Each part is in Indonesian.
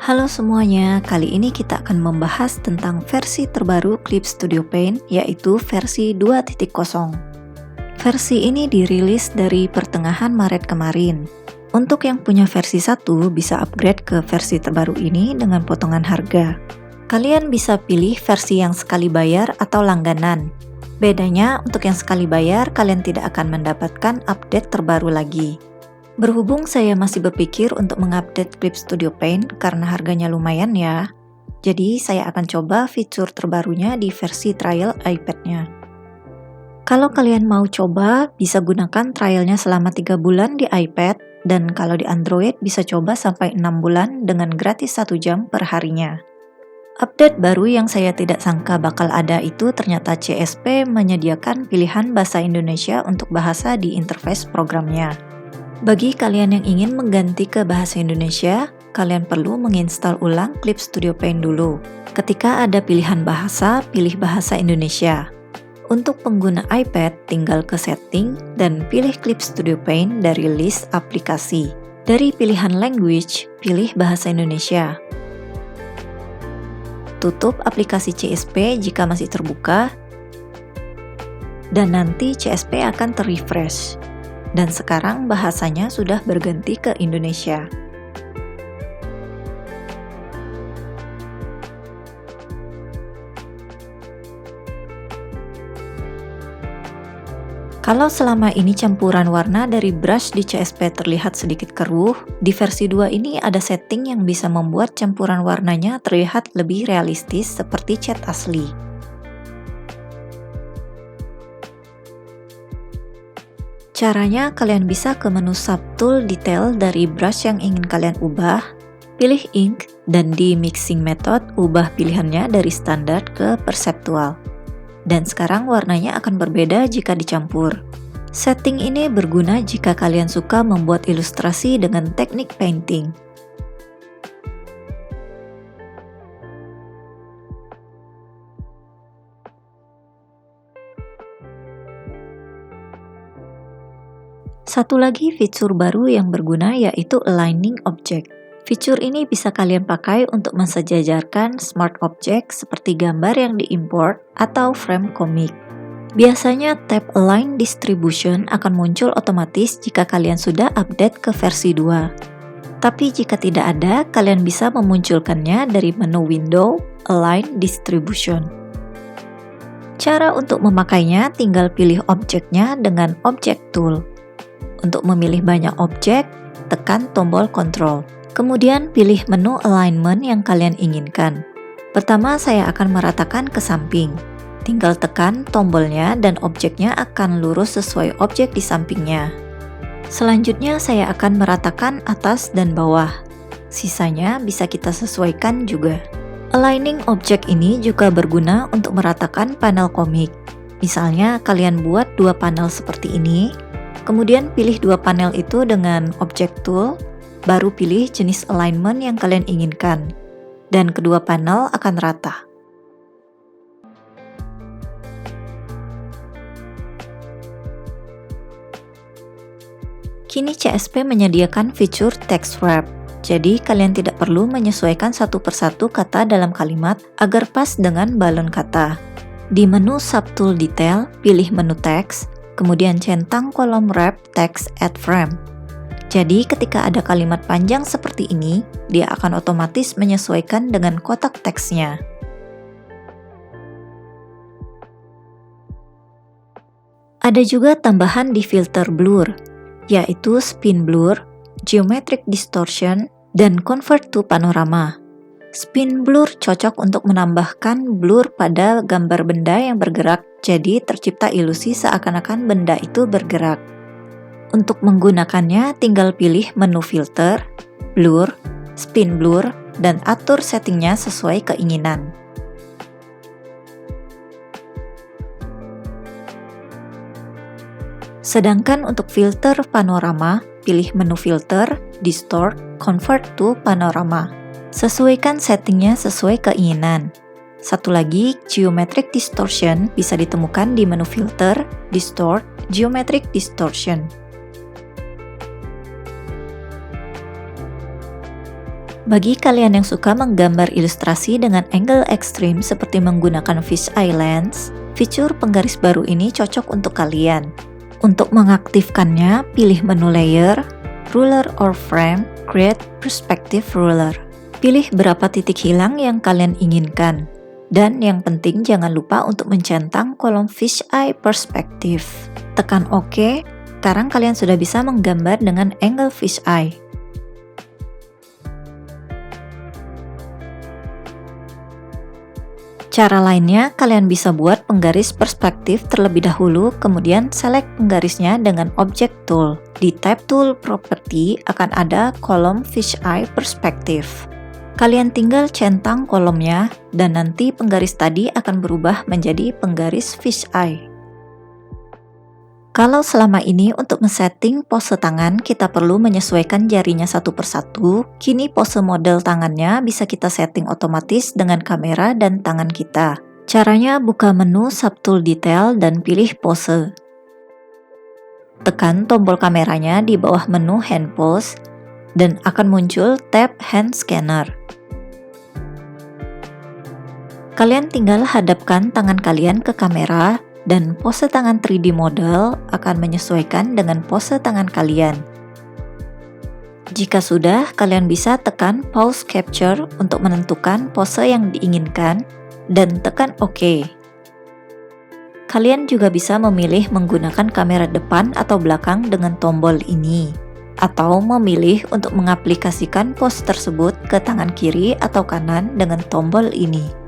Halo semuanya, kali ini kita akan membahas tentang versi terbaru Clip Studio Paint, yaitu versi 2.0. Versi ini dirilis dari pertengahan Maret kemarin. Untuk yang punya versi 1 bisa upgrade ke versi terbaru ini dengan potongan harga. Kalian bisa pilih versi yang sekali bayar atau langganan. Bedanya, untuk yang sekali bayar, kalian tidak akan mendapatkan update terbaru lagi. Berhubung saya masih berpikir untuk mengupdate Clip Studio Paint karena harganya lumayan ya, jadi saya akan coba fitur terbarunya di versi trial iPad-nya. Kalau kalian mau coba, bisa gunakan trialnya selama 3 bulan di iPad, dan kalau di Android bisa coba sampai 6 bulan dengan gratis 1 jam per harinya. Update baru yang saya tidak sangka bakal ada itu ternyata CSP menyediakan pilihan bahasa Indonesia untuk bahasa di interface programnya. Bagi kalian yang ingin mengganti ke bahasa Indonesia, kalian perlu menginstal ulang Clip Studio Paint dulu. Ketika ada pilihan bahasa, pilih bahasa Indonesia. Untuk pengguna iPad, tinggal ke setting dan pilih Clip Studio Paint dari list aplikasi. Dari pilihan language, pilih bahasa Indonesia. Tutup aplikasi CSP jika masih terbuka, dan nanti CSP akan terrefresh. Dan sekarang bahasanya sudah berganti ke Indonesia. Kalau selama ini campuran warna dari brush di CSP terlihat sedikit keruh, di versi 2 ini ada setting yang bisa membuat campuran warnanya terlihat lebih realistis seperti cat asli. Caranya, kalian bisa ke menu subtool detail dari brush yang ingin kalian ubah, pilih ink, dan di mixing method ubah pilihannya dari standar ke perceptual. Dan sekarang warnanya akan berbeda jika dicampur. Setting ini berguna jika kalian suka membuat ilustrasi dengan teknik painting. Satu lagi fitur baru yang berguna yaitu Aligning Object. Fitur ini bisa kalian pakai untuk mensejajarkan smart object seperti gambar yang diimport atau frame komik. Biasanya tab Align Distribution akan muncul otomatis jika kalian sudah update ke versi 2. Tapi jika tidak ada, kalian bisa memunculkannya dari menu window Align Distribution. Cara untuk memakainya tinggal pilih objeknya dengan Object Tool. Untuk memilih banyak objek, tekan tombol Ctrl. Kemudian pilih menu alignment yang kalian inginkan. Pertama, saya akan meratakan ke samping. Tinggal tekan tombolnya dan objeknya akan lurus sesuai objek di sampingnya. Selanjutnya, saya akan meratakan atas dan bawah. Sisanya bisa kita sesuaikan juga. Aligning objek ini juga berguna untuk meratakan panel komik. Misalnya, kalian buat 2 panel seperti ini. Kemudian pilih 2 panel itu dengan Object Tool, baru pilih jenis alignment yang kalian inginkan, dan kedua panel akan rata. Kini CSP menyediakan fitur text wrap, jadi kalian tidak perlu menyesuaikan satu persatu kata dalam kalimat agar pas dengan balon kata. Di menu Subtool Detail, pilih menu Text, kemudian centang kolom wrap text add frame. Jadi ketika ada kalimat panjang seperti ini, dia akan otomatis menyesuaikan dengan kotak teksnya. Ada juga tambahan di filter blur, yaitu spin blur, geometric distortion, dan convert to panorama. Spin blur cocok untuk menambahkan blur pada gambar benda yang bergerak, jadi tercipta ilusi seakan-akan benda itu bergerak. Untuk menggunakannya, tinggal pilih menu filter, blur, spin blur, dan atur settingnya sesuai keinginan. Sedangkan untuk filter panorama, pilih menu filter, distort, convert to panorama. Sesuaikan settingnya sesuai keinginan. Satu lagi, Geometric Distortion bisa ditemukan di menu Filter, Distort, Geometric Distortion. Bagi kalian yang suka menggambar ilustrasi dengan angle ekstrim seperti menggunakan fisheye lens, fitur penggaris baru ini cocok untuk kalian. Untuk mengaktifkannya, pilih menu layer, ruler or frame, create perspective ruler. Pilih berapa titik hilang yang kalian inginkan. Dan yang penting jangan lupa untuk mencentang kolom fisheye perspective. Tekan OK, sekarang kalian sudah bisa menggambar dengan angle fisheye. Cara lainnya, kalian bisa buat penggaris perspektif terlebih dahulu, kemudian select penggarisnya dengan Object Tool. Di tab Tool Property akan ada kolom Fisheye Perspective. Kalian tinggal centang kolomnya, dan nanti penggaris tadi akan berubah menjadi penggaris fisheye. Kalau selama ini untuk men-setting pose tangan kita perlu menyesuaikan jarinya satu persatu, kini pose model tangannya bisa kita setting otomatis dengan kamera dan tangan kita. Caranya buka menu Subtool Detail dan pilih pose. Tekan tombol kameranya di bawah menu Hand Pose dan akan muncul tab Hand Scanner. Kalian tinggal hadapkan tangan kalian ke kamera dan pose tangan 3D model akan menyesuaikan dengan pose tangan kalian. Jika sudah, kalian bisa tekan Pause Capture untuk menentukan pose yang diinginkan dan tekan OK. Kalian juga bisa memilih menggunakan kamera depan atau belakang dengan tombol ini, atau memilih untuk mengaplikasikan pose tersebut ke tangan kiri atau kanan dengan tombol ini.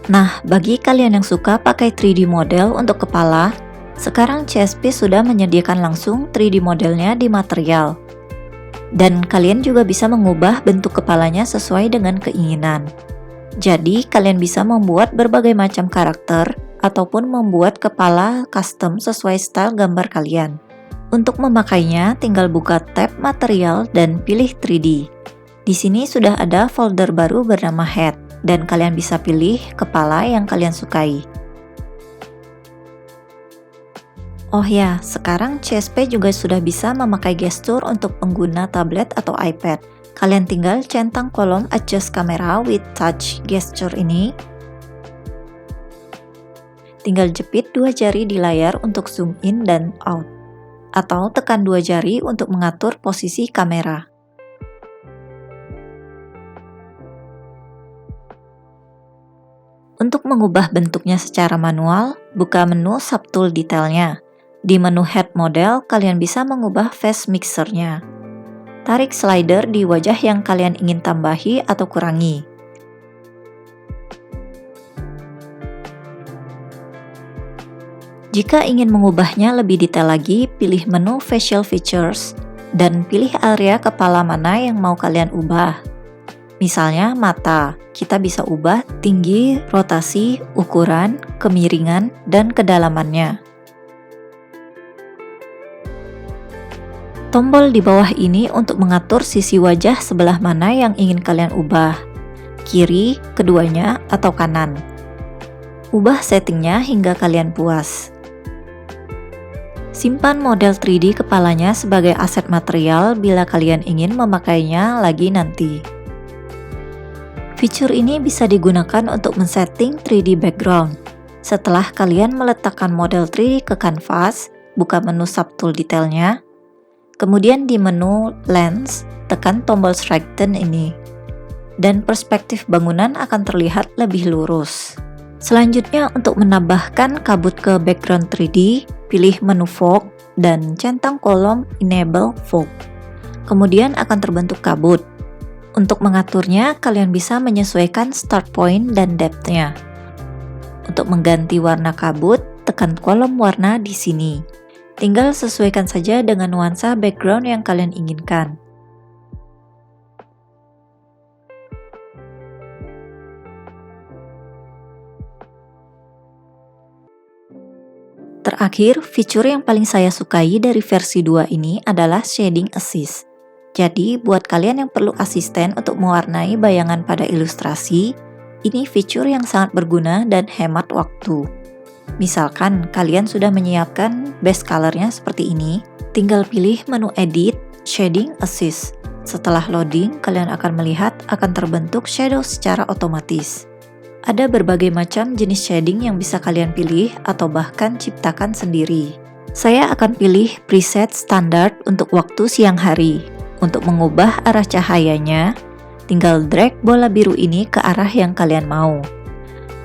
Nah, bagi kalian yang suka pakai 3D model untuk kepala, sekarang CSP sudah menyediakan langsung 3D modelnya di material. Dan kalian juga bisa mengubah bentuk kepalanya sesuai dengan keinginan. Jadi, kalian bisa membuat berbagai macam karakter ataupun membuat kepala custom sesuai style gambar kalian. Untuk memakainya, tinggal buka tab material dan pilih 3D. Di sini sudah ada folder baru bernama Head. Dan kalian bisa pilih kepala yang kalian sukai. Oh ya, sekarang CSP juga sudah bisa memakai gestur untuk pengguna tablet atau iPad. Kalian tinggal centang kolom Adjust Camera with Touch Gesture ini. Tinggal jepit dua jari di layar untuk zoom in dan out. Atau tekan dua jari untuk mengatur posisi kamera. Untuk mengubah bentuknya secara manual, buka menu Subtool Detailnya. Di menu Head Model, kalian bisa mengubah face mixernya. Tarik slider di wajah yang kalian ingin tambahi atau kurangi. Jika ingin mengubahnya lebih detail lagi, pilih menu Facial Features dan pilih area kepala mana yang mau kalian ubah. Misalnya mata, kita bisa ubah tinggi, rotasi, ukuran, kemiringan, dan kedalamannya. Tombol di bawah ini untuk mengatur sisi wajah sebelah mana yang ingin kalian ubah, kiri, keduanya, atau kanan. Ubah settingnya hingga kalian puas. Simpan model 3D kepalanya sebagai aset material bila kalian ingin memakainya lagi nanti. Fitur ini bisa digunakan untuk men-setting 3D background. Setelah kalian meletakkan model 3D ke kanvas, buka menu Subtool Detailnya. Kemudian di menu Lens, tekan tombol Straighten ini. Dan perspektif bangunan akan terlihat lebih lurus. Selanjutnya untuk menambahkan kabut ke background 3D, pilih menu Fog dan centang kolom Enable Fog. Kemudian akan terbentuk kabut. Untuk mengaturnya, kalian bisa menyesuaikan start point dan depth-nya. Untuk mengganti warna kabut, tekan kolom warna di sini. Tinggal sesuaikan saja dengan nuansa background yang kalian inginkan. Terakhir, fitur yang paling saya sukai dari versi 2 ini adalah Shading Assist. Jadi, buat kalian yang perlu asisten untuk mewarnai bayangan pada ilustrasi, ini fitur yang sangat berguna dan hemat waktu. Misalkan kalian sudah menyiapkan base color-nya seperti ini, tinggal pilih menu Edit, Shading Assist. Setelah loading, kalian akan melihat akan terbentuk shadow secara otomatis. Ada berbagai macam jenis shading yang bisa kalian pilih atau bahkan ciptakan sendiri. Saya akan pilih preset standar untuk waktu siang hari. Untuk mengubah arah cahayanya, tinggal drag bola biru ini ke arah yang kalian mau.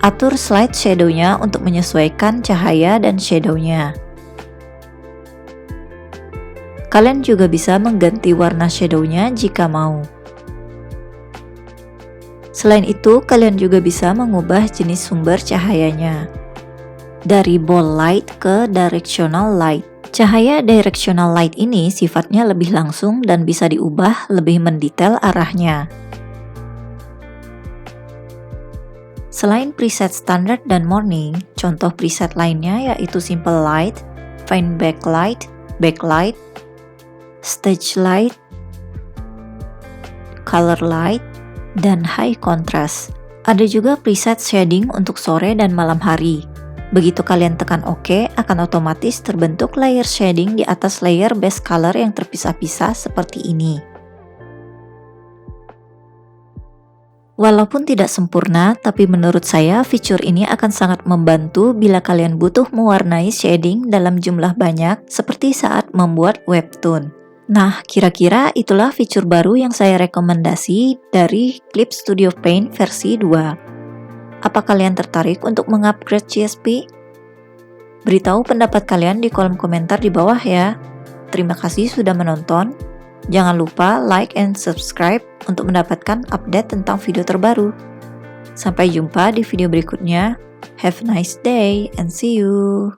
Atur slide shadow-nya untuk menyesuaikan cahaya dan shadow-nya. Kalian juga bisa mengganti warna shadow-nya jika mau. Selain itu, kalian juga bisa mengubah jenis sumber cahayanya. Dari ball light ke directional light. Cahaya directional light ini sifatnya lebih langsung dan bisa diubah lebih mendetail arahnya. Selain preset standard dan morning, contoh preset lainnya yaitu simple light, fine backlight, backlight, stage light, color light, dan high contrast. Ada juga preset shading untuk sore dan malam hari. Begitu kalian tekan OK, akan otomatis terbentuk layer shading di atas layer base color yang terpisah-pisah seperti ini. Walaupun tidak sempurna, tapi menurut saya fitur ini akan sangat membantu bila kalian butuh mewarnai shading dalam jumlah banyak seperti saat membuat webtoon. Nah, kira-kira itulah fitur baru yang saya rekomendasi dari Clip Studio Paint versi 2. Apa kalian tertarik untuk mengupgrade GSP? Beritahu pendapat kalian di kolom komentar di bawah ya. Terima kasih sudah menonton. Jangan lupa like and subscribe untuk mendapatkan update tentang video terbaru. Sampai jumpa di video berikutnya. Have a nice day and see you.